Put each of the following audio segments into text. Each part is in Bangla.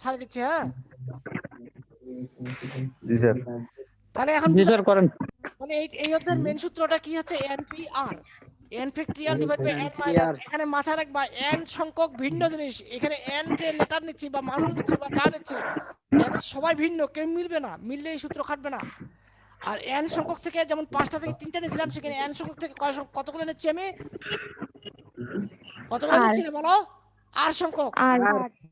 ছাড়ে দিচ্ছি। হ্যাঁ জি স্যার। তাহলে এখন জি স্যার করেন। মানে এই অধ্যায়ের মেন সূত্রটা কি হচ্ছে? NPR, n factorial divide by n minus. এখানে মাথায় রাখবা n সংখ্যক ভিন্ন জিনিস। এখানে n যে লেটার নিচ্ছি বা মানুষ নিচ্ছি বা যা নিচ্ছি, n সবাই ভিন্ন, কেউ মিলবে না, মিললে এই সূত্র খাটবে না। আর n সংখ্যক থেকে যেমন 5টা থেকে 3টা নিয়েছিলাম, সেখানে n সংখ্যক থেকে কতগুলো নিচ্ছি আমি? কতগুলো নিচ্ছি না বলো? r সংখ্যক।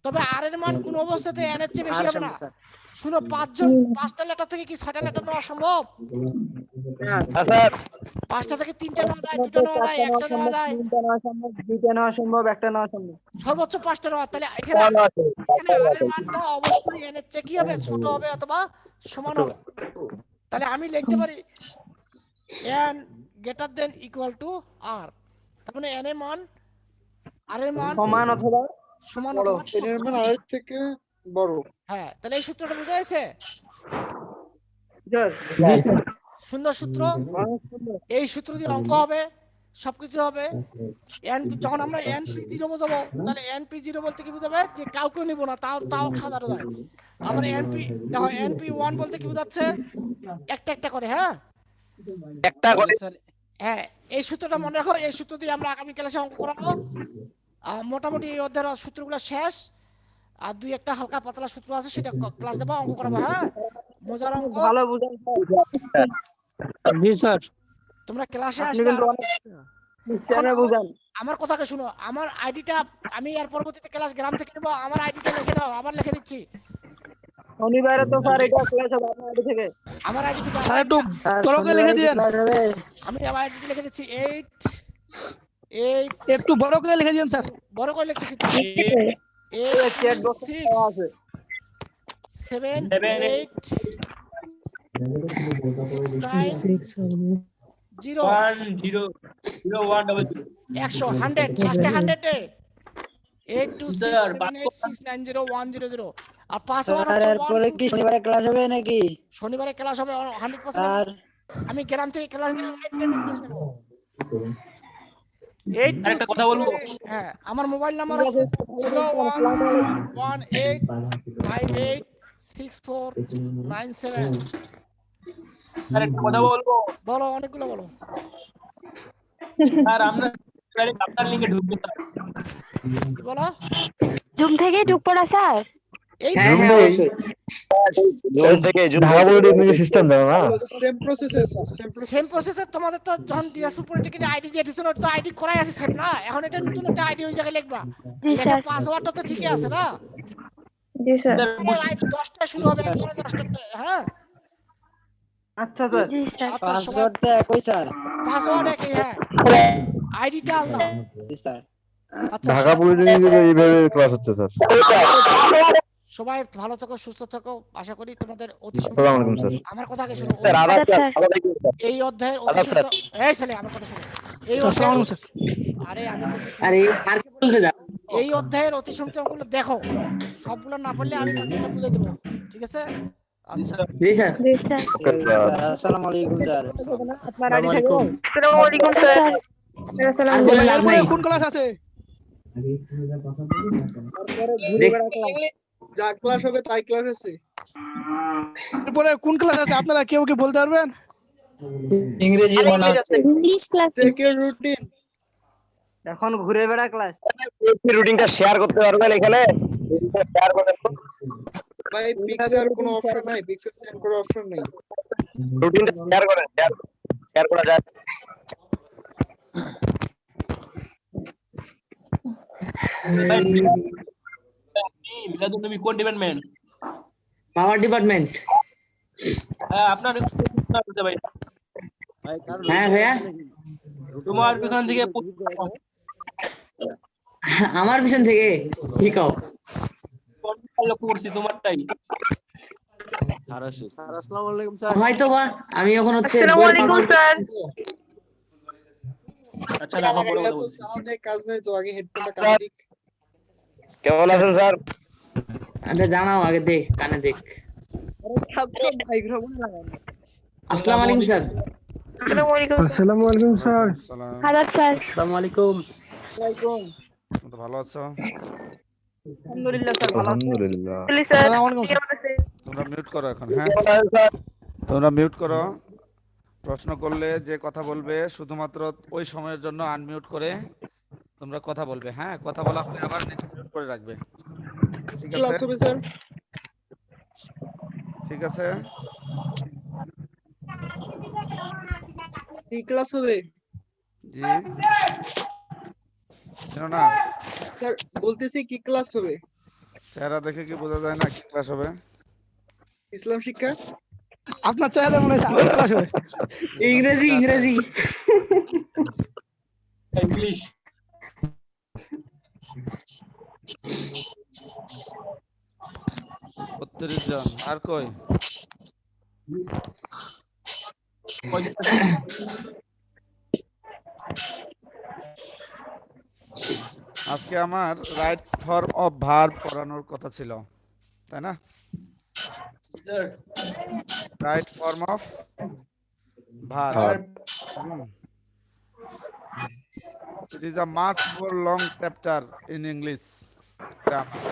তবে r এর মান কোন অবস্থাতে n এর চেয়ে বেশি হবে না। শুনো, 5টা লেটার থেকে কি 6টা লেটার নেওয়া সম্ভব? হ্যাঁ স্যার। 5টা থেকে 3টা নেওয়া যায়, 2টা নেওয়া যায়, 1টা নেওয়া যায়, 3টা নেওয়া সম্ভব, 2টা নেওয়া সম্ভব, 1টা নেওয়া সম্ভব। সর্বোচ্চ 5টা নেওয়া। তাহলে এখানে r এর মানটা অবশ্যই n এর চেয়ে কি হবে? ছোট হবে অথবা সমান হবে। তাহলে আমি লিখতে পারি n greater than equal to r। তার মানে n এর মান r এর মান সমান অথবা সমান বড়, অথবা ছোট। n এর মান r এর থেকে বড়। হ্যাঁ, তাহলে এই সূত্রটা বুঝা গেছে? জি স্যার। সুন্দর সূত্র। এই সূত্র দিয়ে অঙ্ক হবে, সবকিছু হবে। যখন আমরা NP0 বোঝাবো, তাহলে NP0 বলতে কি বোঝাবে? যে কাউকে নিব না, তাও সাধারণ হয়। আবার দেখো NP1 বলতে কি বোঝাচ্ছে? একটা একটা করে। হ্যাঁ একটা করে। হ্যাঁ, এই সূত্রটা মনে রাখো। এই সূত্র দিয়ে আমরা আগামী ক্লাসে অঙ্ক করাবো। মোটামুটি এই অধ্যায়ের সূত্রগুলো শেষ। আর দুই একটা হালকা পাতলা সূত্র আছে, সেটা ক্লাস দেবো, অঙ্ক করাবো। হ্যাঁ, মজার অঙ্ক। ভালো বুঝান জি স্যার। তোমরা ক্লাসে আপনি আসলে কিন্তু অনেক সিস্টেমে বুঝান। আমার কথাকে শুনো। আমার আইডিটা আমি এর পরবর্তীতে ক্লাস গ্রাম থেকে নেবো। আমার আইডিটা লিখে নাও, আবার লিখে দিচ্ছি। শনিবারে তো স্যার এটা ক্লাস হবে আপনার আইডি থেকে। আমার আইডি থেকে স্যার একটু বড় করে লিখে দিয়েন। আমি আমার আইডি লিখে দিচ্ছি 8 একটু বড় করে লিখে দিয়েন স্যার। বড় করে লিখতেছি। চ্যাট বক্স আছে 7 8 6 9 0 100 লাস্টে 100 এ 826786901000। আর পাসওয়ার্ড হচ্ছে এরপরে কি শনিবারে ক্লাস হবে নাকি? শনিবারে ক্লাস হবে 100%। আমি গ্রাম থেকে ক্লাস নিয়ে একটা কথা বলবো। হ্যাঁ, আমার মোবাইল নাম্বার হচ্ছে 0118586497। আর একটা কথা বলবো। বলো, অনেকগুলো বলো। আর আমরা আপনার লিংকে ঢুকবো স্যার। কি বলো? জুম থেকে ঢুকবো না স্যার? এই ঢাকা পলিটেকনিকের সিস্টেম জানো না? সেম প্রসেসে তোমাদের তো যখন দিনাজপুর পলিটেকনিক আইডি দিয়ে দিছো, তো আইডি করাই আছে সেম না? এখন এটা নতুন একটা আইডি ওই জায়গায় লিখবা। লিখে পাসওয়ার্ডটা তো ঠিকই আছে না? জি স্যার। 10টা শুরু হবে, পরে 10টা। হ্যাঁ আচ্ছা স্যার। জি স্যার। পাসওয়ার্ডটা একই স্যার। পাসওয়ার্ড একই। হ্যাঁ, আইডিটা আলাদা। জি স্যার। আচ্ছা, ঢাকা পলিটেকনিকে এইভাবে ক্লাস হচ্ছে স্যার। সবাই ভালো থাকো, সুস্থ থাকো। আশা করি তোমাদের অতি আসসালামু আলাইকুম স্যার। আমার কথাকে শুনো। এই অধ্যায়ের অতি সংখ্যক এই ছেলে আমার কথা শুনো। এই আসসালামু আলাইকুম স্যার। আরে আমি বলছি শুনো। আরে আর কি বলতে যা। এই অধ্যায়ের অতি সংখ্যকগুলো দেখো, সবগুলো না পারলে আমি বাকিটা বুঝাই দেবো। ঠিক আছে? আচ্ছা, জি স্যার। জি স্যার। আসসালামু আলাইকুম স্যার। আপনার আইডি থেকে। আসসালামু আলাইকুম স্যার। আসসালামু আর আলাইকুম। লাভ নাই। কোন ক্লাস আছে? যা ক্লাস হবে তাই ক্লাস আছে। এরপরে কোন ক্লাস আছে আপনারা কেউ কি বলতে পারবেন? ইংরেজি মনে হচ্ছে। English class. চেকের রুটিন এখন ঘুরে বেড়া ক্লাস। রুটিনটা শেয়ার করতে পারবেন এখানে? শেয়ার করতে ভাই পিকচার কোনো অপশন নাই, পিকচার সেন্ড করার অপশন নাই। রুটিনটা শেয়ার করেন, শেয়ার করা যায়। বিলাদুল নবী কোন ডিপার্টমেন্ট? পাওয়ার ডিপার্টমেন্ট। হ্যাঁ, আপনার বলতে ভাই। হ্যাঁ ভাইয়া, তোমার পিছন থেকে আমার পিছন থেকে ঠিক কও। লক্ষ্য করছি তোমারটাই। স্যার আসসালামু আলাইকুম স্যার। হয়তো বা আমি এখন হচ্ছে আসসালামু আলাইকুম স্যার। আচ্ছা রাখো, পরে কথা বলছি। সাউন্ডে কাজ নাই তো, আগে হেডফোনটা কানে দিক। কেমন আছেন স্যার? আরে জানাও আগে দেখ, কানে দেখ। আরে ছাত্র মাইক্রোফোন লাগান। আসসালামু আলাইকুম স্যার। আসসালামু আলাইকুম। আসসালামু আলাইকুম স্যার। হাজার স্যার। আসসালামু আলাইকুম। ওয়ালাইকুম। ভালো আছো? আলহামদুলিল্লাহ স্যার ভালো আছেন? আলহামদুলিল্লাহ। স্যার আসসালামু আলাইকুম স্যার। কেমন আছেন? তোমরা মিউট করো এখন, হ্যাঁ তোমরা মিউট করো। প্রশ্ন করলে যে কথা বলবে শুধুমাত্র ওই সময়ের জন্য আনমিউট করে তোমরা কথা বলবে, হ্যাঁ কথা বলা হলে আবার মিউট করে রাখবে, ঠিক ক্লাস আছে? হবে স্যার? ঠিক আছে, কি ক্লাস হবে জি শোনো না, স্যার? বলতেছি কি ক্লাস হবে? চেহারা দেখে কি বোঝা যায় না কি ক্লাস হবে? ইসলাম শিক্ষা। আপনার চেহারা মনে হচ্ছে আমার ক্লাস হবে। ইংরেজি ইংরেজি ইংলিশ 32 জন, আর কই? আজকে আমার রাইট ফর্ম অফ ভার্ব পড়ানোর কথা ছিল, তাই না? Sir right form of verb. Verb. It is a much more long chapter in English grammar.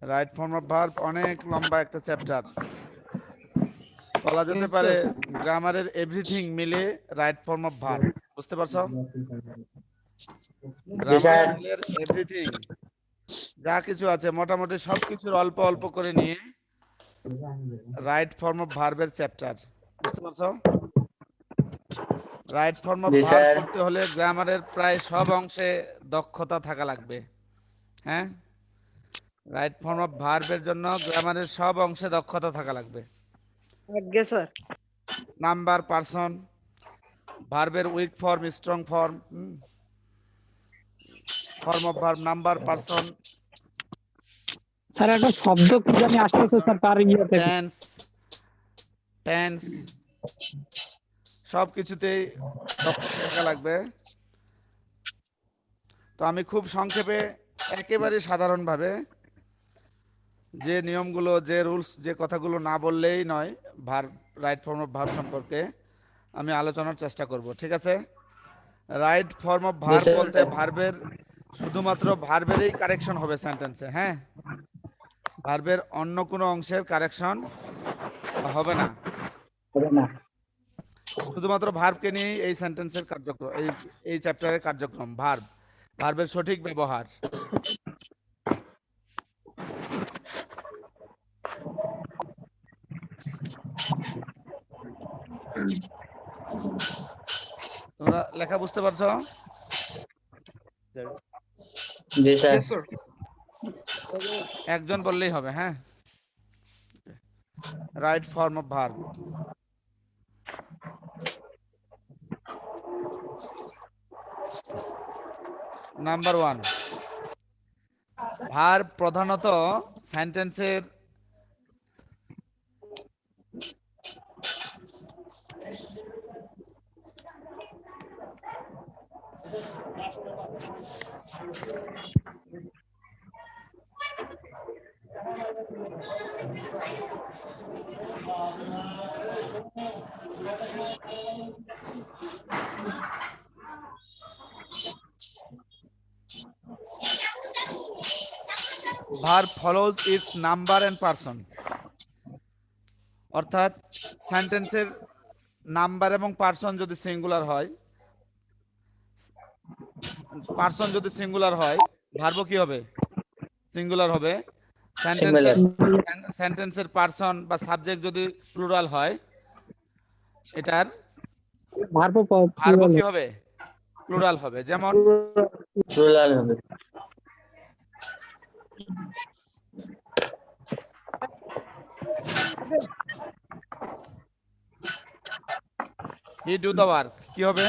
Right form of verb অনেক লম্বা একটা চ্যাপ্টার, বলা যেতে পারে গ্রামারের এভরিথিং মিলে রাইট ফর্ম অফ ভার্ব, বুঝতে পারছো? গ্রামারের এভরিথিং যা কিছু আছে মোটামুটি সবকিছুর অল্প অল্প করে নিয়ে রাইট ফর্ম অফ ভার্বের চ্যাপ্টার, বুঝতে পারছো? রাইট ফর্ম অফ ভার্ব করতে হলে গ্রামারের প্রায় সব অংশে দক্ষতা থাকা লাগবে, হ্যাঁ রাইট ফর্ম অফ ভার্বের জন্য গ্রামারের সব অংশে দক্ষতা থাকা লাগবে। আজ্ঞে স্যার। নাম্বার, পারসন, ভার্বের weak form, strong form, form of verb, number, person, sir একটা শব্দ কি জানি আসতেছে স্যার তার ইয়ে থেকে। টেন্স, টেন্স সব কিছুতেই দক্ষতা থাকা লাগবে। তো আমি খুব সংক্ষেপে একেবারে সাধারণভাবে যে নিয়মগুলো, যে রুলস, যে কথাগুলো না বললেই নয় verb, right form of verb সম্পর্কে আমি আলোচনার চেষ্টা করব, ঠিক আছে? রাইট ফর্ম অফ ভার্ব বলতে ভার্বের শুধুমাত্র ভার্বেরই কারেকশন হবে সেন্টেন্সে, হ্যাঁ ভার্বের অন্য কোনো অংশের কারেকশন হবে না, শুধুমাত্র ভার্বকে নিয়ে এই সেন্টেন্সের কার্যক্রম, এই চ্যাপ্টারের কার্যক্রম ভার্ব, ভার্বের সঠিক ব্যবহার। তোমরা লেখা বুঝতে পারছো? জি স্যার। Yes, sir. একজন বললেই হবে, হ্যাঁ right form of verb. Number 1, verb প্রধানত সেন্টেন্সের verb follows its number and person, অর্থাৎ সেন্টেন্সের নাম্বার এবং পারসন যদি সিঙ্গুলার হয়, পারসন যদি সিঙ্গুলার হয় ভার্বও কি হবে? সিঙ্গুলার হবে। সেন্টেন্সের পারসন বা সাবজেক্ট যদি প্লুরাল হয় এটার ভার্বও কি হবে? প্লুরাল হবে। যেমন প্লুরাল হবে। হি ডু দ্য ওয়ার্ক কি হবে?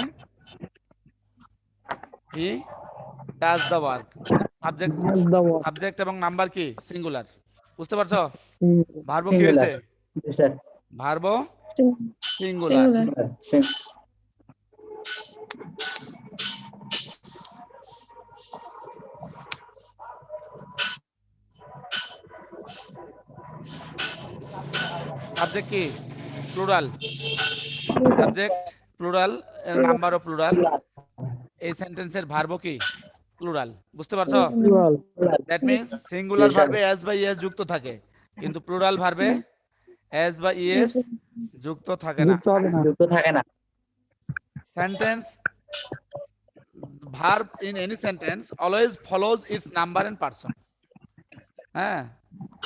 He does the work. Subject এবং নাম্বার কি? সিঙ্গুলার। বুঝতে পারছো? ভার্ব কি হয়েছে? Verb singular. সাবজেক্ট কি? প্লুরাল। সাবজেক্ট প্লুরাল, নাম্বারও প্লুরাল। এই সেন্টেন্সের ভার্ব কি? প্লুরাল বুঝতে পারছো plural that means singular Yes, sir. ভার্বে এস বা ইএস যুক্ত থাকে কিন্তু প্লুরাল ভার্বে এস বা ইএস যুক্ত থাকে না যুক্ত হবে না যুক্ত থাকে না sentence verb in any sentence always follows its number and person হ্যাঁ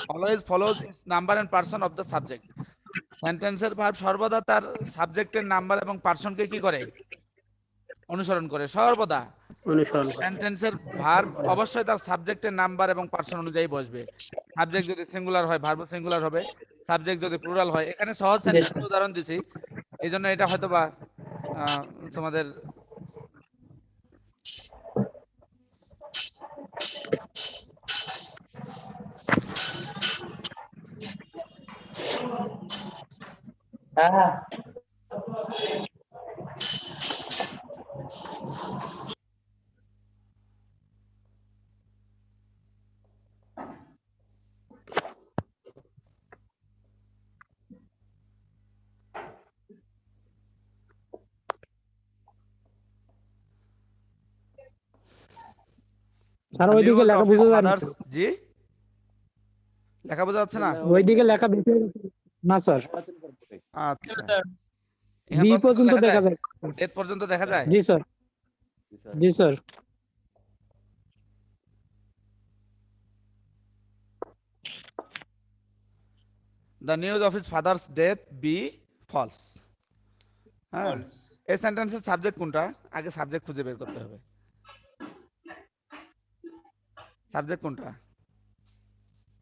always follows its number and person of the subject সেন্টেন্সের ভার্ব সর্বদা তার সাবজেক্টের নাম্বার এবং পার্সনকে কি করে অনুসরণ করে সর্বদা সেন্টেন্সের ভার্ব অবশ্যই তার সাবজেক্টের নাম্বার এবং পার্সন অনুযায়ী বসবে সাবজেক্ট যদি সিঙ্গুলার হয় ভার্ব সিঙ্গুলার হবে সাবজেক্ট যদি প্লুরাল হয় এখানে সহজ সেন্টেন্সের উদাহরণ দিছি এইজন্য এটা হয়তোবা তোমাদের হ্যাঁ স্যার ওইদিকে লেখা বোঝা যায় না জি লেখা বোঝা যাচ্ছে না ওইদিকে লেখা বেশি না স্যার আচ্ছা বি পর্যন্ত দেখা যায় ডেথ পর্যন্ত দেখা যায় জি স্যার জি sir The news of his father's death be false. হ্যাঁ এই সেন্টেন্সের সাবজেক্ট কোনটা আগে সাবজেক্ট খুঁজে বের করতে হবে সাবজেক্ট কোনটা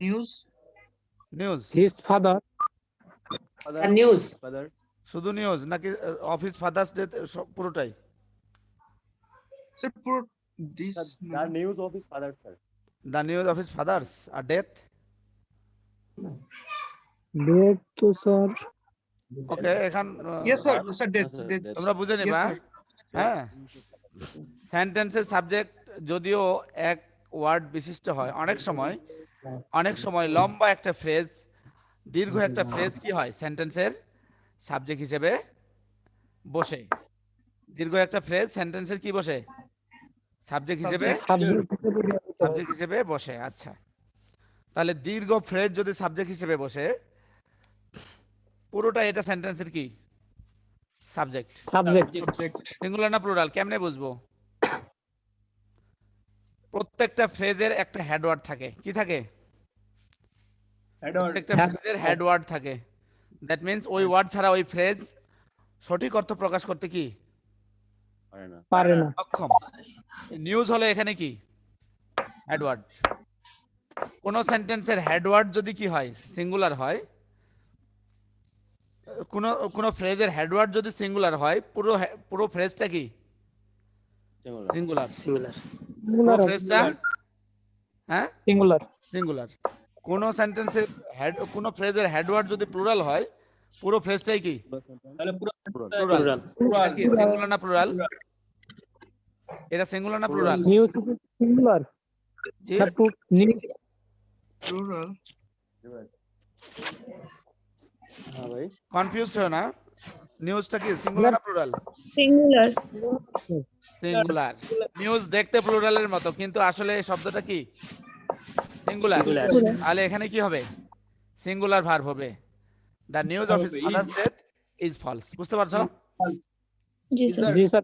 news news his father news father শুধু নিউজ নাকি অফিস ফাদার্স ডেথ পুরোটাই স্যার পুরো this The news of his father, sir. The news of his father's আর ডেথ ডেট তো স্যার ওকে এখন ইয়েস স্যার স্যার ডেথ তোমরা বুঝে নিবা হ্যাঁ সেন্টেন্সের সাবজেক্ট যদিও এক ওয়ার্ড বিশিষ্ট হয় অনেক সময় লম্বা একটা ফ্রেজ দীর্ঘ একটা ফ্রেজ কি হয় সেন্টেন্সের সাবজেক্ট হিসেবে বসে দীর্ঘ একটা ফ্রেজ সেন্টেন্সের কি বসে সাবজেক্ট হিসেবে বসে আচ্ছা তাহলে দীর্ঘ ফ্রেজ যদি সাবজেক্ট হিসেবে বসে পুরোটা এটা সেন্টেন্সের কি সাবজেক্ট সিঙ্গুলার না প্লুরাল কেমনে বুঝবো প্রত্যেকটা ফ্রেজের একটা হেডওয়ার্ড থাকে কি থাকে প্রত্যেকটা ফ্রেজের হেডওয়ার্ড থাকে দ্যাট মিন্স ওই ওয়ার্ড ছাড়া ওই ফ্রেজ সঠিক অর্থ প্রকাশ করতে কি পারে না অক্ষম নিউজ হলো এখানে কি হেডওয়ার্ড কোন সেন্টেন্সের হেডওয়ার্ড যদি কি হয় সিঙ্গুলার হয় কোন ফ্রেজের হেডওয়ার্ড যদি সিঙ্গুলার হয় পুরো ফ্রেজটা কি সিঙ্গুলার পুরো ফ্রেজটা হ্যাঁ সিঙ্গুলার কোন সেন্টেন্সের কোন ফ্রেজের হেডওয়ার্ড যদি প্লুরাল হয় পুরো ফ্রেজটাই কি প্লুরাল কি সিঙ্গুলার না প্লুরাল এটা সিঙ্গুলার না প্লুরাল নিউজ সিঙ্গুলার জি প্লুরাল হ্যাঁ ভাই কনফিউজড হয় না নিউজটা কি সিঙ্গুলার না প্লুরাল Singular. সিঙ্গুলার নিউজ দেখতে প্লুরালের মতো কিন্তু আসলে এই শব্দটা কি সিঙ্গুলার তাহলে এখানে কি হবে সিঙ্গুলার ভার্ব হবে the news of his father's death is false বুঝতে পারছো জি স্যার জি স্যার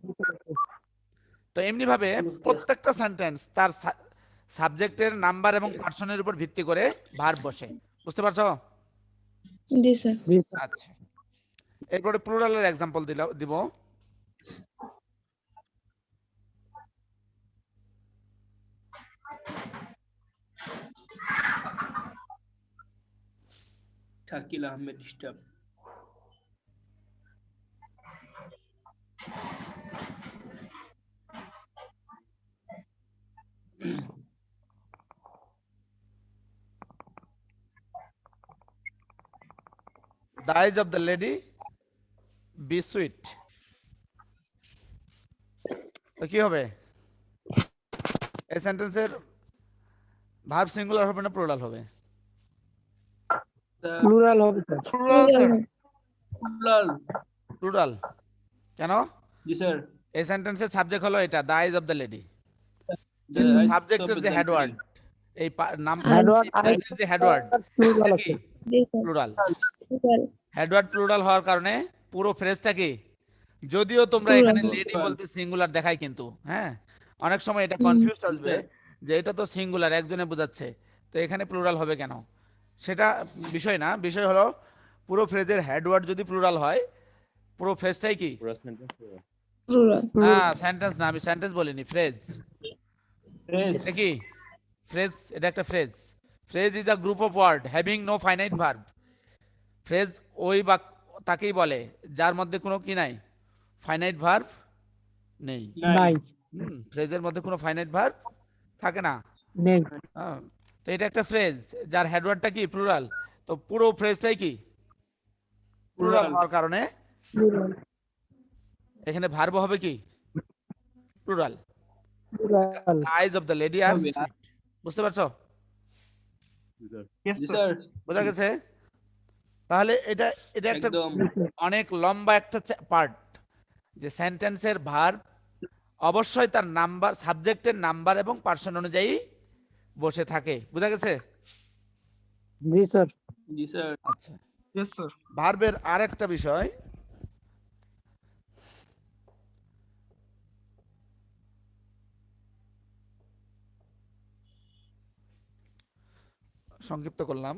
তো এমনি ভাবে প্রত্যেকটা সেন্টেন্স তার সাবজেক্টের নাম্বার এবং পার্সনের উপর ভিত্তি করে ভার্ব বসে বুঝতে পারছো জি স্যার আচ্ছা এরপরে প্লুরালের एग्जांपल দিব Shakil Ahmed disturb The eyes of the lady be sweet. তো কি হবে এই সেন্টেন্সের ভার্ব সিঙ্গুলার হবে না প্লুরাল হবে প্লুরাল হবে স্যার প্লুরাল কেন জি স্যার এই সেন্টেন্সের সাবজেক্ট হলো এটা the eyes of the lady কিন্তু I সাবজেক্টের stop যে with হেড the ওয়ার্ড এই নাম Headword phrase-এর যে হেড ওয়ার্ড plural আছে। প্লুরাল হেড ওয়ার্ড প্লুরাল হওয়ার কারণে পুরো ফ্রেজটা কি, যদিও তোমরা এখানে লেডি বলতে সিঙ্গুলার দেখাই, কিন্তু হ্যাঁ অনেক সময় এটা কনফিউজ আসবে যে এটা তো সিঙ্গুলার একজনে বোঝাচ্ছে, তো এখানে প্লুরাল হবে কেন, সেটা বিষয় না। বিষয় হলো পুরো ফ্রেজের হেড ওয়ার্ড যদি প্লুরাল হয়, পুরো ফ্রেজটাই কি, पूरा सेंटेंस সেন্টেন্স না, আমি সেন্টেন্স বলিনি, ফ্রেজ। এটা কি ফ্রেজ, এটা একটা phrase. Phrase is a group of word having no finite verb. Phrase ওই বা তাকেই বলে যার মধ্যে কোনো কি নাই, ফাইনাইট ভার্ব নেই। নাই, ফ্রেজের মধ্যে কোনো ফাইনাইট ভার্ব থাকে না। নেই। তো এটা একটা ফ্রেজ যার হেডওয়ার্ডটা কি, প্লুরাল। তো পুরো ফ্রেজটাই কি প্লুরাল হওয়ার কারণে এখানে ভার্ব হবে কি plural. Plural. Eyes of the lady are sweet. বুঝতে পারছো? Yes, sir. বোঝা গেছে? তাহলে এটা এটা একটা একদম। অনেক লম্বা একটা পার্ট, যে সেন্টেন্সের ভার্ব অবশ্যই তার নাম্বার, সাবজেক্টের নাম্বার এবং পার্সন অনুযায়ী বসে থাকে। বোঝা গেছে? জি স্যার। জি স্যার। আচ্ছা, Yes, sir. ভার্বের আরেকটা বিষয়, সংক্ষিপ্ত করলাম।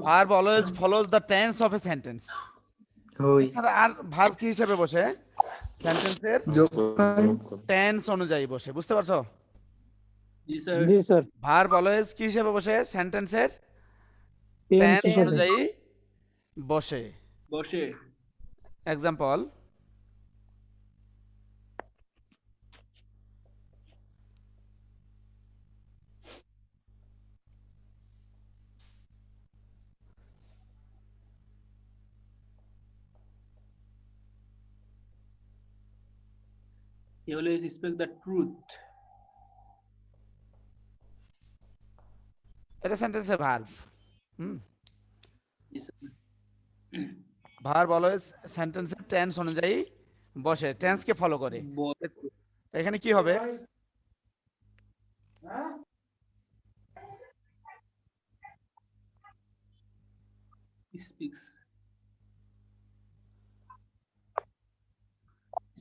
Verb always follows the tense of a sentence. আর ভার্ব কি হিসেবে বসে, সেন্টেন্সের টেন্স অনুযায়ী বসে। বুঝতে পারছো? জি স্যার। জি স্যার। ভার্ব অলওয়েজ কি হিসেবে বসে, সেন্টেন্সের Tense টেন্স হিসেবে। অনুযায়ী বসে। বসে। Example, He always speaks the truth. এটা সেন্টেন্সের ভার্ব। জি স্যার। ভার্ব অলওয়েজ সেন্টেন্সের টেন্স অনুযায়ী বসে, টেন্সকে ফলো করে। এখানে কি হবে, Speaks.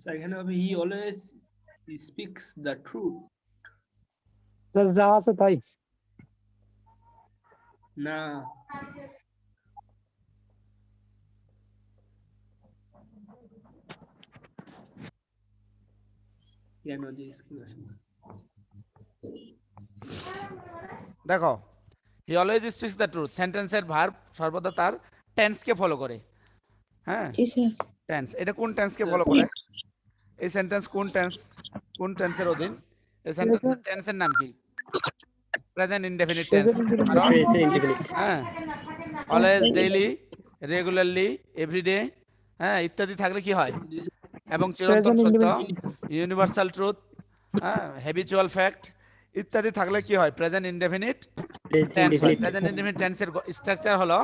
স্যার এখানে হবে he always speaks the truth. Sir যা আছে তাই। না। কেন যে দেখো, he always speaks the truth, সেন্টেন্সের ভার্ব সর্বদা তার টেন্সকে ফলো করে। হ্যাঁ, টেন্স, এটা কোন টেন্সকে ফলো করে? এই সেন্টেন্স কোন টেন্স, কোন টেন্সের অধীন? এই সেন্টেন্সের টেন্সের নাম কি? Present indefinite tense. হ্যাঁ, অলওয়েজ, ডেইলি, রেগুলারলি, এভরিডে, হ্যাঁ ইত্যাদি থাকলে কি হয়? এবং চিরন্তন সত্য, ইউনিভার্সাল ট্রুথ, হ্যাঁ হ্যাবিচুয়াল ফ্যাক্ট ইত্যাদি থাকলে কি হয়? প্রেজেন্ট ইনডেফিনিট টেন্স হয়। প্রেজেন্ট ইনডেফিনিট টেন্সের স্ট্রাকচার হলো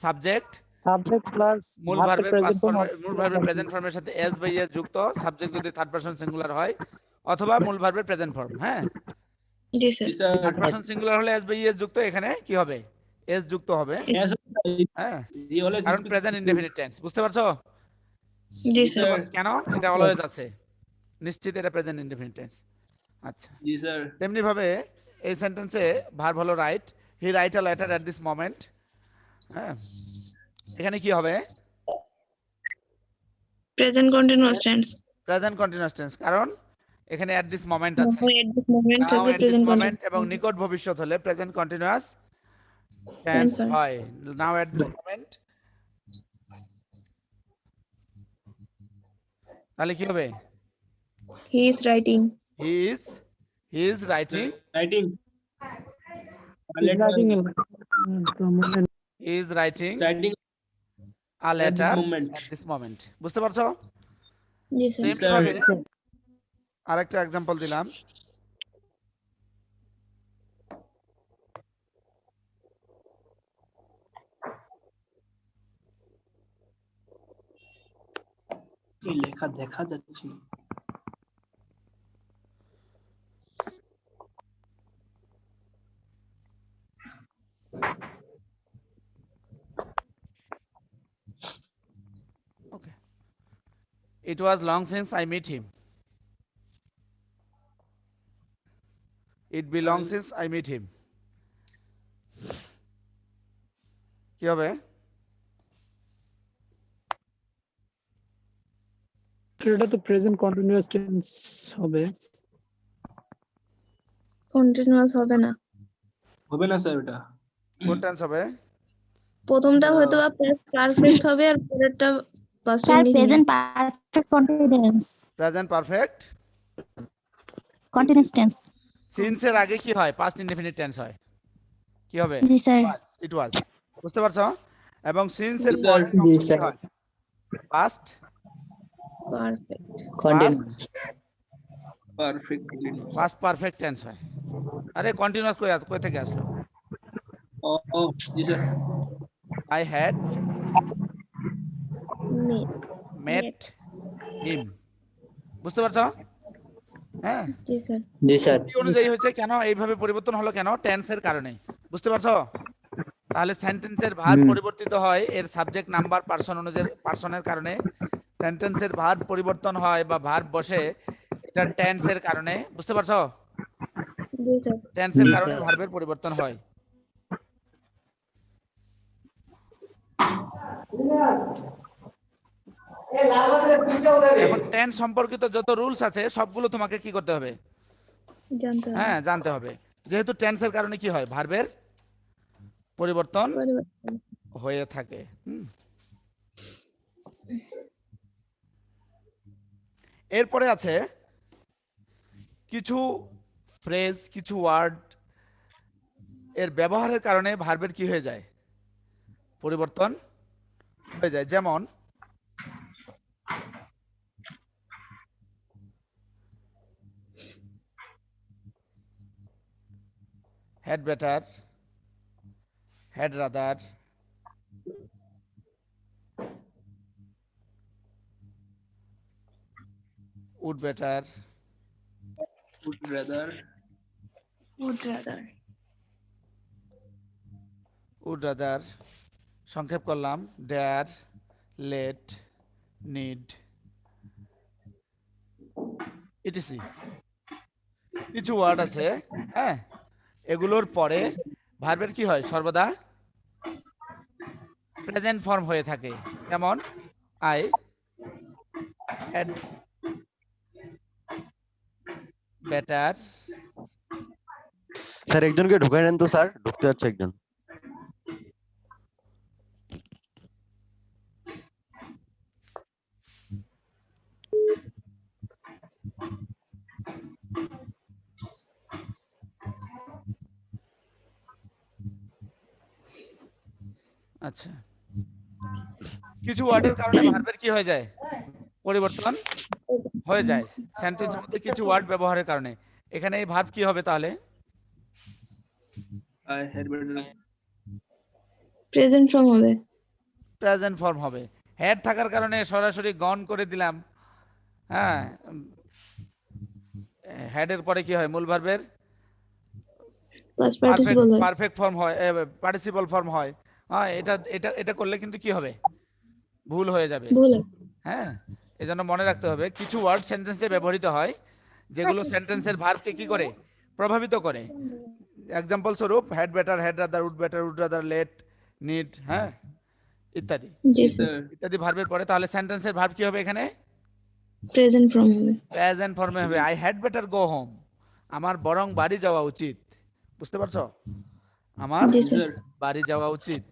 সাবজেক্ট, সাবজেক্ট প্লাস মূল ভার্বের পাস্ট ফর্ম, মূল ভার্বের প্রেজেন্ট ফর্মের সাথে এস বাই এস যুক্ত, সাবজেক্ট যদি থার্ড পারসন সিঙ্গুলার হয়, অথবা মূল ভার্বের প্রেজেন্ট ফর্ম। হ্যাঁ, জি স্যার। থার্ড পারসন সিঙ্গুলার হলে এস বাই এস যুক্ত, এখানে কি হবে? এস যুক্ত হবে। হ্যাঁ, কারণ প্রেজেন্ট ইনডেফিনিট টেন্স। বুঝতে পারছো জি স্যার। কেন এটা অলওয়েজ আছে? নিশ্চিত এটা প্রেজেন্ট ইনডেফিনিট টেন্স। আচ্ছা, জি স্যার। তেমনি ভাবে এই সেন্টেন্সে ভার্ব হলো right, he write a letter at this moment. হ্যাঁ, এখানে কি হবে? Present continuous tense. Present continuous tense, কারণ এখানে এট দিস মোমেন্ট আছে। নাও এট দিস মোমেন্ট নাও হলো এট দিস প্রেজেন্ট মোমেন্ট এবং কন্টিনিউয়াস। নিকট ভবিষ্যৎ হলে প্রেজেন্ট কন্টিনিউয়াস টেন্স হয়। হয়। নাও এট দিস মোমেন্ট, তাহলে কি হবে? He is writing. He is writing, writing. Writing is writing Writing a at this letter moment. at this moment. বুঝতে পারছো? জি স্যার তেমনি Sir. ভাবে আরেকটা এক্সাম্পল দিলাম। এই লেখা দেখা যাচ্ছে না। Okay. It was long since I met him. It be long since I met him. কি হবে? এটা তো প্রেজেন্ট কন্টিনিউয়াস টেন্স হবে। কন্টিনিউয়াস হবে না, হবে না স্যার ওটা। কোন টেন্স হবে? প্রথমটা হয়তো বা পারফেক্ট হবে আর পরেরটা past sir indefinite. Present perfect continuous present perfect continuous tense. Since এর আগে কি হয়? পাস্ট ইনডেফিনিট টেন্স হয়। কি হবে? জি স্যার। ইট ওয়াজ। বুঝতে পারছো? এবং সিন্স এর জি, পরে স্যার। জি, অংশ কি স্যার। হয়? Past perfect continue perfect past perfect tense হয়। আরে কন্টিনিউয়াস কই থেকে আসলো? ও জি sir. I had met met him. বুঝতে পারছো? হ্যাঁ, জি স্যার। জি স্যার। এই অনুযায়ী হচ্ছে কেন এইভাবে পরিবর্তন হলো কেন? টেন্সের কারণে। বুঝতে পারছো? তাহলে সেন্টেন্সের ভার্ব পরিবর্তিত হয় এর সাবজেক্ট নাম্বার পার্সন অনুযায়ী, পার্সনের কারণে। সেন্টেন্সের ভার্ব পরিবর্তন হয় বা ভার্ব বসে এটা টেন্সের কারণে। বুঝতে পারছো? জি স্যার। টেন্সের জি, কারণে স্যার। ভার্বের পরিবর্তন হয়। এখন টেন্স সম্পর্কিত যত রুলস আছে সবগুলো তোমাকে কি করতে হবে? জানতে হবে। হ্যাঁ, জানতে হবে। যেহেতু টেন্সের কারণে কি হয়? ভার্বের পরিবর্তন পরিবর্তন। হয়ে থাকে। এরপরে আছে কিছু ফ্রেজ, কিছু ওয়ার্ড এর ব্যবহারের কারণে ভার্বের কি হয়ে যায়? পরিবর্তন হয়ে যায়। যেমন had better, had rather, would better, would rather, Would rather. would rather, সংক্ষেপ করলাম dare, let, need, etc. কিছু ওয়ার্ড আছে, হ্যাঁ, এগুলোর পরে ভার্বের কি হয়? সর্বদা প্রেজেন্ট ফর্ম হয়ে থাকে। যেমন I had better, স্যার একজনকে ঢুকাই নেন তো স্যার, ঢুকতে যাচ্ছে একজন। আচ্ছা, কিছু ওয়ার্ডের কারণে ভার্বের কি হয়ে যায়? পরিবর্তন হয়ে যায় সেন্টেন্সের মধ্যে কিছু ওয়ার্ড ব্যবহারের কারণে। এখানে এই ভার্ব কি হবে তাহলে? I had better, present form হবে। প্রেজেন্ট ফর্ম হবে। হ্যাড থাকার কারণে সরাসরি গন করে দিলাম। হ্যাঁ, হ্যাডের পরে কি হয়? মূল ভার্বের পাস্ট পার্টিসিপল হয়। পারফেক্ট ফর্ম হয়, পার্টিসিপল ফর্ম হয়। হ্যাঁ, এটা এটা এটা করলে কিন্তু কি হবে? ভুল হয়ে যাবে। ভুল। হ্যাঁ, এজন্য মনে রাখতে হবে কিছু ওয়ার্ড সেন্টেন্সে ব্যবহৃত হয় যেগুলো সেন্টেন্সের ভার্বকে কি করে? প্রভাবিত করে। এক্সাম্পল স্বরূপ had better, had rather, would rather, let, need, হ্যাঁ, ইত্যাদি জি yes, স্যার। sir. ইত্যাদি ভার্বের পরে। তাহলে সেন্টেন্সের ভার্ব কি হবে এখানে? প্রেজেন্ট ফর্ম হবে। প্রেজেন্ট ফর্মে হবে। I had better go home, আমার বরং বাড়ি যাওয়া উচিত। বুঝতে পারছো? আমার জি Yes, স্যার। sir. বাড়ি যাওয়া উচিত।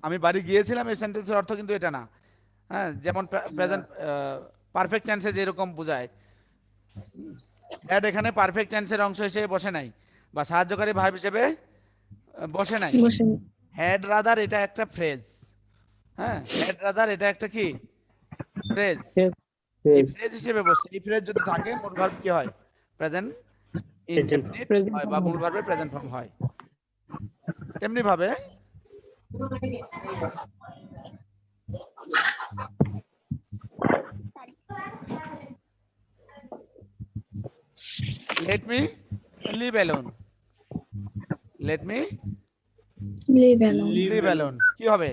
আমি বাড়ি গিয়েছিলাম এই সেন্টেন্সের অর্থ কিন্তু এটা না। হ্যাঁ, যেমন প্রেজেন্ট পারফেক্ট টেন্সে যেরকম বোঝায়, হ্যাড এখানে পারফেক্ট টেন্সের অংশ হিসেবে বসে নাই বা সাহায্যকারী ভার্ব হিসেবে বসে নাই। বসে হ্যাড রাদার এটা একটা ফ্রেজ, হ্যাঁ, হ্যাড রাদার এটা একটা কি ফ্রেজ, এই ফ্রেজ হিসেবে বসে। এই ফ্রেজ যদি থাকে মূল ভার্ব কি হয়? প্রেজেন্ট ইনডেফিনিট হয় বা মূল ভার্বের প্রেজেন্ট ফর্ম হয়। তেমনি ভাবে let me live alone, let me live live alone কি হবে?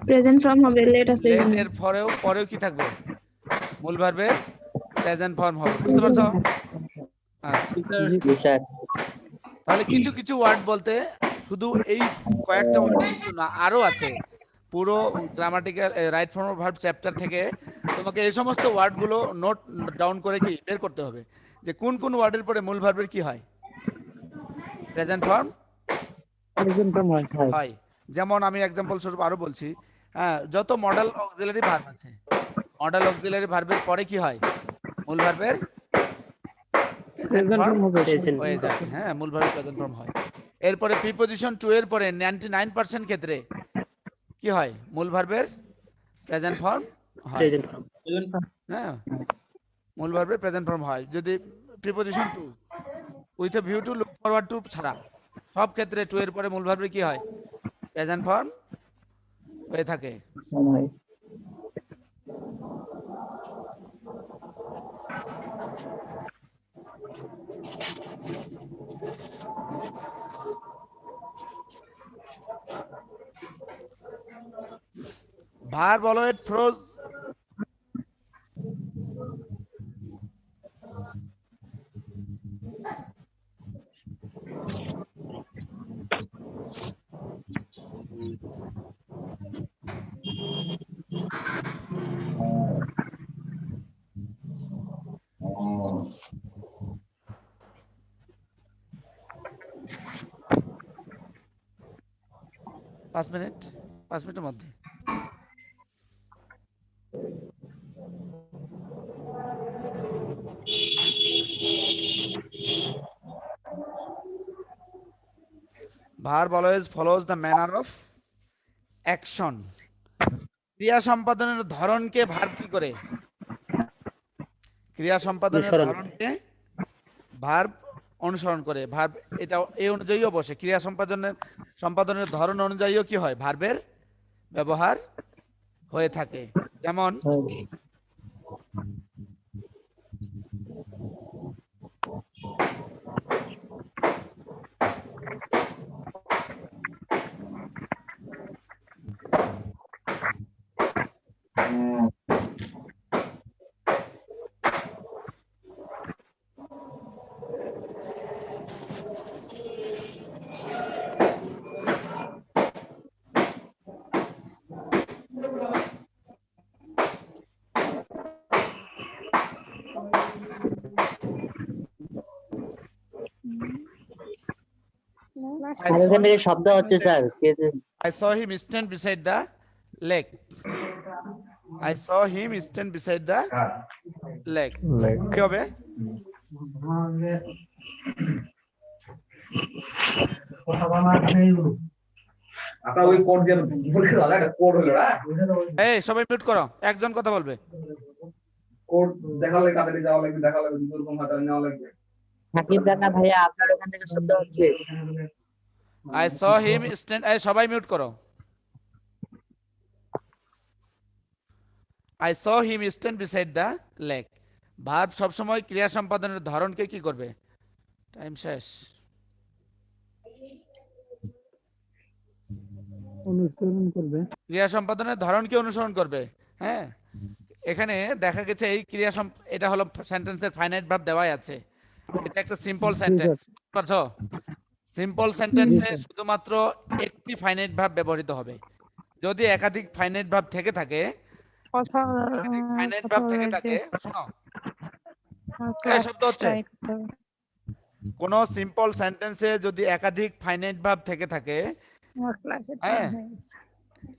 প্রেজেন্ট ফর্ম হবে লেট আছে let এখানে। এর পরেও কি থাকবে? মূল ভার্বের প্রেজেন্ট ফর্ম হবে। বুঝতে পারছো? আচ্ছা, জি স্যার। তাহলে কিছু কিছু ওয়ার্ড বলতে শুধু এই কয়েকটা ওয়ার্ড না, আরো আছে। পুরো grammatical right form of verb chapter থেকে তোমাকে এই সমস্ত ওয়ার্ডগুলো নোট ডাউন করে কি বের করতে হবে যে কোন কোন ওয়ার্ডের পরে মূল ভার্বের কি হয়? প্রেজেন্ট ফর্ম হয়। যেমন আমি এক্সাম্পল স্বরূপ আরো বলছি, হ্যাঁ, যত মডেল অক্সিলারি ভার্ব আছে, মডেল অক্সিলারি ভার্বের পরে কি হয়? মূল ভার্বের প্রেজেন্ট ফর্ম হয়ে যায়, হ্যাঁ, মূল ভার্বের প্রেজেন্ট ফর্ম হয়। এরপরে প্রিপজিশন টু এর পরে 99% ক্ষেত্রে কি হয়? মূল ভার্বের প্রেজেন্ট ফর্ম হয়, হ্যাঁ, মূল ভার্বের প্রেজেন্ট ফর্ম হয়। যদি preposition to with a view to look forward to ছাড়া সব ক্ষেত্রে টু এর পরে মূল ভার্বে কি হয়? প্রেজেন্ট ফর্ম হয়ে থাকে। ভার্ব অলওয়েজ ফ্রোজ পাঁচ মিনিটের মধ্যে। Verb always follows the manner of action. ক্রিয়া সম্পাদনের ধরনকে ভার্ব কি করে? ক্রিয়া সম্পাদনের ধরনকে ভার্ব অনুসরণ করে। ভার্ব এটা এই অনুযায়ীও বসে। ক্রিয়া সম্পাদনের ধরন অনুযায়ীও কি হয়? ভার্বের ব্যবহার হয়ে থাকে। যেমন এখান থেকে শব্দ হচ্ছে sir. I saw him stand beside the lake. I saw him stand beside the lake. কি হবে? আপনারা ওই কোড দিয়ে বলতে দাদা এটা কোড হলো না। এই সবাই মিউট করো, একজন কথা বলবে। কোড দেখালে কাদের যাওয়া লাগবে, দেখালে দুর্গম হাতে নেওয়া লাগবে। সাকিব রানা ভাইয়া আপনার ওখান থেকে শব্দ হচ্ছে। I saw him stand, এই সবাই মিউট করো। I saw him stand beside the lake. Verb সব সময় ক্রিয়া সম্পাদনের ধরনকে কি করবে? টাইম শেষ। অনুসরণ করবে। ক্রিয়া সম্পাদনের ধরনকে অনুসরণ করবে, হ্যাঁ। এখানে দেখা গেছে এই এটা হলো সেন্টেন্সের ফাইনাইট ভার্ব দেওয়াই আছে। এটা একটা সিম্পল সেন্টেন্স, বুঝতে পারছো? সিম্পল সেন্টেন্সে শুধুমাত্র একটি ফাইনাইট ভার্ব ব্যবহৃত হবে। যদি একাধিক ফাইনাইট ভার্ব থেকে থাকে, শোনো এই শব্দ হচ্ছে কোন সিম্পল সেন্টেন্সে যদি একাধিক ফাইনাইট ভার্ব থেকে থাকে, হ্যাঁ,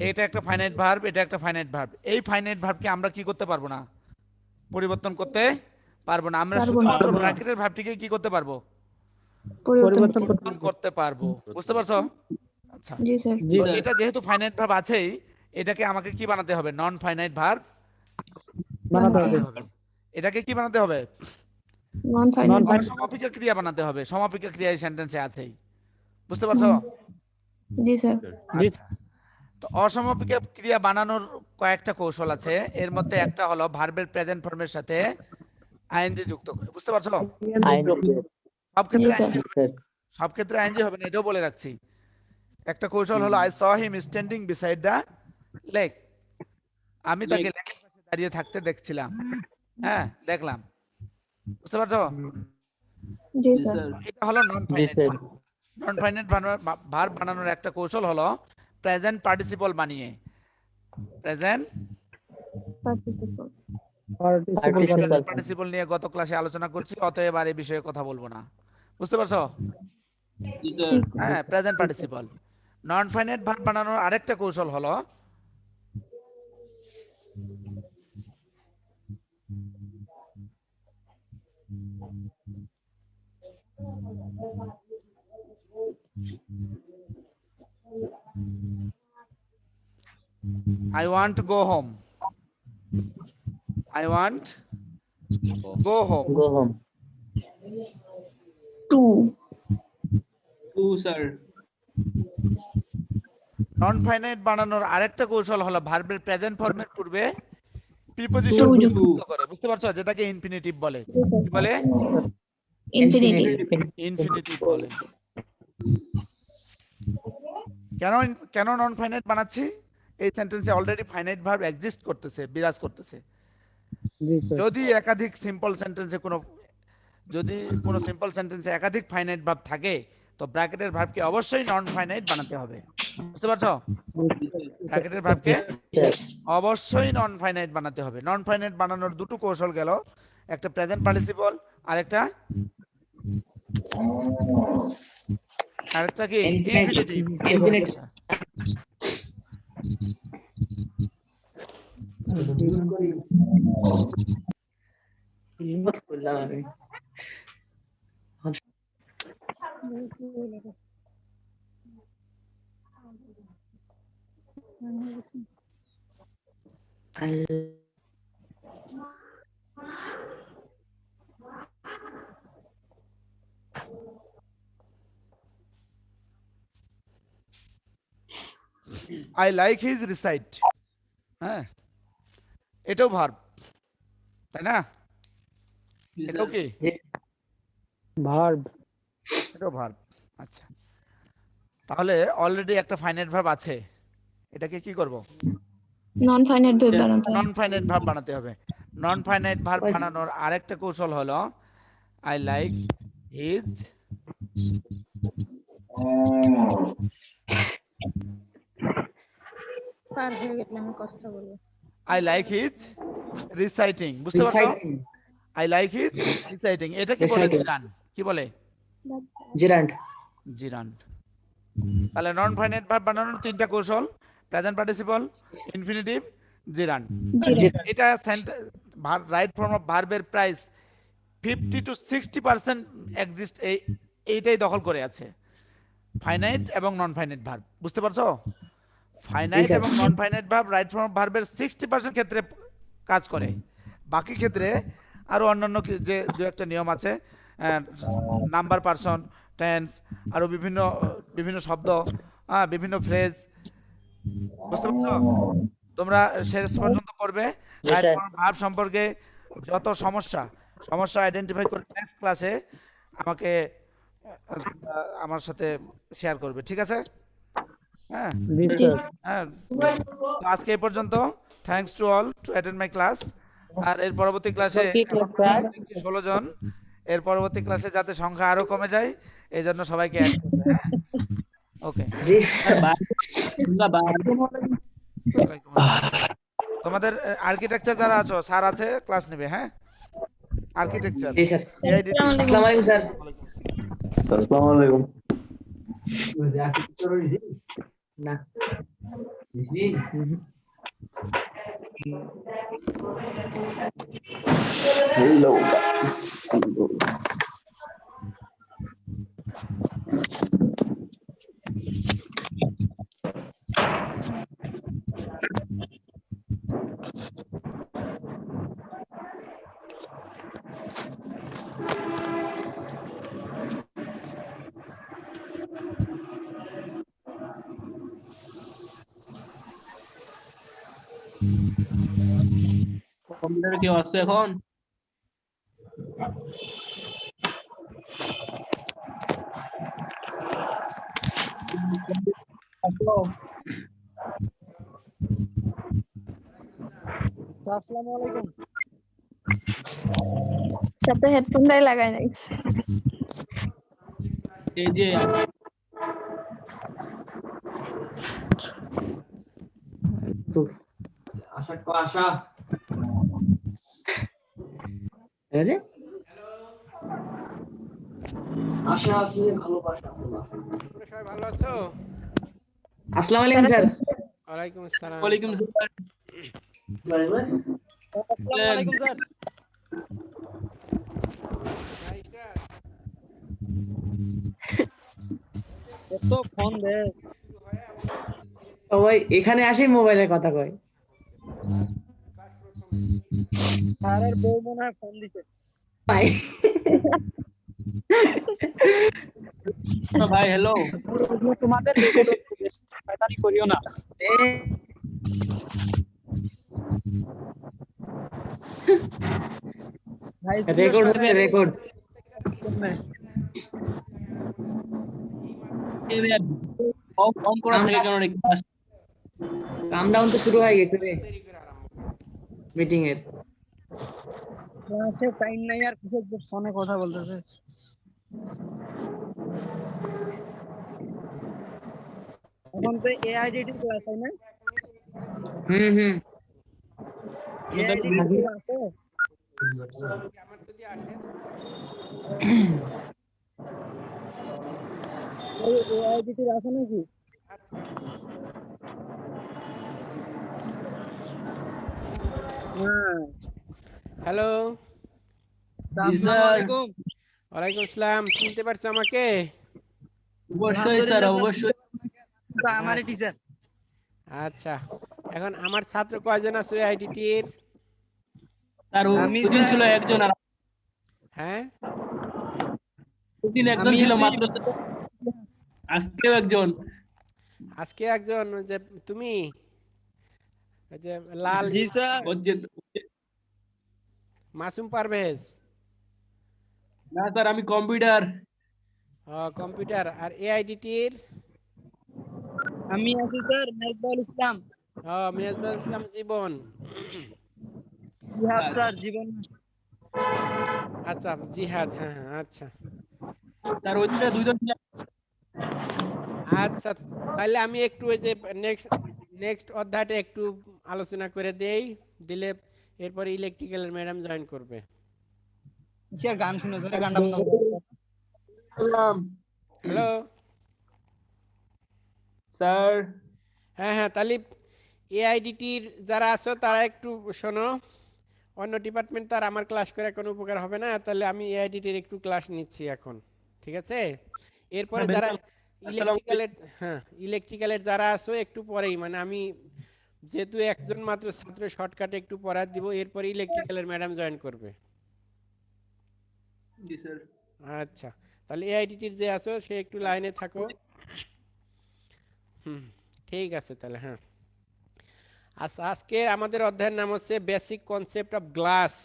এটা একটা ফাইনাইট ভার্ব, এটা একটা ফাইনাইট ভার্ব। এই ফাইনাইট ভার্বকে আমরা কি করতে পারবো না? পরিবর্তন করতে পারবো না। আমরা শুধুমাত্র ব্র্যাকেটের ভার্বটিকে কি করতে পারবো? পরিবর্তন করতে পরিবর্তন করতে পারবো। বুঝতে পারছো? আচ্ছা, জি স্যার জি তো স্যার এটা যেহেতু ফাইনাইট ভার্ব আছেই, এটাকে আমাকে কি বানাতে হবে? নন ফাইনাইট ভার্ব বানাতে হবে বানাতে হবে। এটাকে কি বানাতে হবে? নন ফাইনাল অসমাপিকা ক্রিয়া বানাতে হবে। সমাপিকা ক্রিয়া এই সেন্টেন্সে আছেই। বুঝতে পারছো? জি স্যার জি আচ্ছা, তো অসমাপিকা ক্রিয়া বানানোর কয়েকটা কৌশল আছে। এর মধ্যে একটা হলো ভার্বের প্রেজেন্ট ফর্মের সাথে আইএনজি যুক্ত করে। বুঝতে পারছো? সব ক্ষেত্রে জি, স্যার। আইএনজি হবে না। সব ক্ষেত্রে আইএনজি হবে না, এটাও বলে রাখছি। একটা কৌশল হলো I saw him standing beside the lake. আমি তাকে লেকের পাশে দাঁড়িয়ে থাকতে দেখছিলাম। হ্যাঁ, দেখলাম। বুঝতে পারছো? জি স্যার এটা হলো নন জি finite. Sir non finite verb বানানোর একটা কৌশল হলো প্রেজেন্ট পার্টিসিপল বানিয়ে। প্রেজেন্ট পার্টিসিপল পার্টিসিপাল পার্টিসিপল নিয়ে গত ক্লাসে আলোচনা করছি, অতএব আর এই বিষয়ে কথা বলবো না। বুঝতে পারছো? হ্যাঁ, প্রেজেন্ট পার্টিসিপল। নন ফাইনাইট ভার্ব বানানোর আরেকটা কৌশল হলো I want to go home. I want go home. Go home to non finite বানানোর আরেকটা কৌশল হলো ভার্বের প্রেজেন্ট ফর্মের পূর্বে প্রিপোজিশন To যুক্ত করে। বুঝতে পারছো? যেটাকে ইনফিনিটিভ বলে। কি বলে? ইনফিনিটিভ ইনফিনিটিভ বলে। কেন নন ফাইনাইট বানাচ্ছি? এই সেন্টেন্সে অলরেডি ফাইনাইট ভার্ব এক্সিস্ট করতেছে, বিরাজ করতেছে। জি স্যার যদি একাধিক সিম্পল সেন্টেন্সে যদি কোনো সিম্পল সেন্টেন্সে একাধিক ফাইনাইট ভার্ব থাকে, তো ব্র্যাকেটের ভার্বকে অবশ্যই নন ফাইনাইট বানাতে হবে। বুঝতে পারছো? ব্র্যাকেটের ভার্বকে অবশ্যই নন ফাইনাইট বানাতে হবে। নন ফাইনাইট বানানোর দুটো কৌশল গেল, একটা প্রেজেন্ট পার্টিসিপল, আরেকটা কি? Infinitive. I like his recite. হ্যাঁ, এটাও ভার্ব, তাই না? এটাও কি? ভার্ব এটাও ভার্ব। আচ্ছা, তাহলে অলরেডি একটা ফাইনাইট ভার্ব আছে, এটাকে কি করব? নন ফাইনাইট ভার্ব বানাতে হবে। নন ফাইনাইট ভার্ব বানাতে হবে। নন ফাইনাইট ভার্ব বানানোর আরেকটা কৌশল হলো I like his I like his reciting. বুঝতে পারছো? I like his reciting. এটা কি বলে? জিরান। কি বলে? জিরান্ড। তাহলে নন ফাইনাইট ভার্ব বানানোর তিনটা কৌশল: প্রেজেন্ট পার্টিসিপল, ইনফিনিটিভ, জিরান্ড। এটা রাইট ফর্ম অফ ভার্বের প্রাইস 50 to 60% এক্সিস্ট, এইটাই দখল করে আছে, ফাইনাইট এবং নন ফাইনাইট ভার্ব। বুঝতে পারছো? ফাইনাইট এবং নন finite verb right form of ভার্বের 60% ক্ষেত্রে কাজ করে। বাকি ক্ষেত্রে আরো অন্যান্য যে দু একটা নিয়ম আছে, নাম্বার, পারসন, টেন্স, আরো বিভিন্ন শব্দ, বিভিন্ন ফ্রেজ। বুঝতে পারছো? তোমরা শেষ পর্যন্ত পড়বে রাইট ফর্ম ভার্ব সম্পর্কে যত সমস্যা আইডেন্টিফাই করে নেক্সট ক্লাসে আমাকে আমার সাথে শেয়ার করবে। ঠিক আছে? হ্যাঁ, তো আজকে এই পর্যন্ত। Thanks to all to attend my class. আর এর পরবর্তী ক্লাসে 16 জন, এর পরবর্তী ক্লাসে যাতে সংখ্যা আরো কমে যায় এই জন্য সবাইকে অ্যাড করবে। ওকে, তোমাদের আর্কিটেকচার যারা আছো, স্যার আছে, ক্লাস নেবে। হ্যাঁ, আর্কিটেকচার। আসসালামু আলাইকুম স্যার। আসসালামু আলাইকুম। না Hello guys. কম্পিউটারে কেউ আছে এখন? আসসালামু আলাইকুম। সাথে হেডফোনটাই লাগাই নাই। এই যে আরে তোমরা সবাই ভালো আছো? আসসালামু আলাইকুম স্যার। ওয়ালাইকুম আসসালাম। ওয়ালাইকুম আসসালাম। আসসালামু আলাইকুম স্যার। এত ফোন দে। সবাই এখানে আসি মোবাইলে কথা কয়। স্যারের বউ মনে হয় ফোন দিছে। ভাই ভাই হ্যালো। তোমাদের রেকর্ড হচ্ছে, শয়তানি করিও না। ভাই রেকর্ড হবে রেকর্ড। এই ভাই, অফ করা থাকে কেন নাকি? কাম ডাউন তো শুরু হয়ে গেছে রে মিটিং এর। ক্লাসে টাইম নাই আর কিসের যে ফোনে কথা বলতেছে। এখন তো এআইডিটি ক্লাস হয় না? হুম এআইডিটি আছে? আমার যদি আসে ওই এআইডিটি আছে নাকি? হ্যাঁ। হ্যালো, আসসালামু আলাইকুম। ওয়ালাইকুম আসসালাম। চিনতে পারছো আমাকে? অবশ্যই স্যার, অবশ্যই। আমারই টিচার। আচ্ছা, এখন আমার ছাত্র কয়জন আছে আইডিটির? স্যার আমি ওদিন স্যার- ছিল একজন, আর হ্যাঁ, ওদিন একজন আমি ছিল আছি- মাত্র, আজকেও একজন। আজকে একজন, ওই যে তুমি, ওই যে লাল জি স্যার। মাসুম পারভেজ, না স্যার, আমি কম্পিউটার। কম্পিউটার। আর এআইডিটির আমি আছি স্যার মেজবাউল ইসলাম। মেজবাহুল ইসলাম জীবন। জিহাদ স্যার জীবন। আচ্ছা, জিহাদ, হ্যাঁ হ্যাঁ, আচ্ছা স্যার ওই দিনটা দুইজন ছিল। আচ্ছা। তাহলে আমি একটু ওই যে নেক্সট অধ্যায়টা একটু আলোচনা করে দেই, দিলে এরপরে ইলেকট্রিক্যালের ম্যাডাম জয়েন করবে। কিসের গান শুনেছো রে? গানটা বন্ধ করো। হ্যালো, স্যার হ্যাঁ হ্যাঁ, তাহলে এআইডিটির যারা আছো তারা একটু শোনো। অন্য ডিপার্টমেন্ট তার আমার ক্লাস করে কোনো উপকার হবে না, তাহলে আমি এআইডিটির একটু ক্লাস নিচ্ছি এখন, ঠিক আছে? এরপরে যারা ইলেকট্রিক্যালের, হ্যাঁ ইলেকট্রিক্যালের যারা আছো একটু পরেই, মানে আমি যেহেতু একজন মাত্র ছাত্র, শর্টকাটে একটু পড়া দিব, এরপরে ইলেকট্রিক্যালের ম্যাডাম জয়েন করবে। জি স্যার। আচ্ছা, তাহলে এআইডিটির যে আছো সে একটু লাইনে থাকো। ঠিক আছে তাহলে, হ্যাঁ। আচ্ছা, আজকে আমাদের অধ্যায়ের নাম হচ্ছে বেসিক কনসেপ্ট অফ গ্লাস।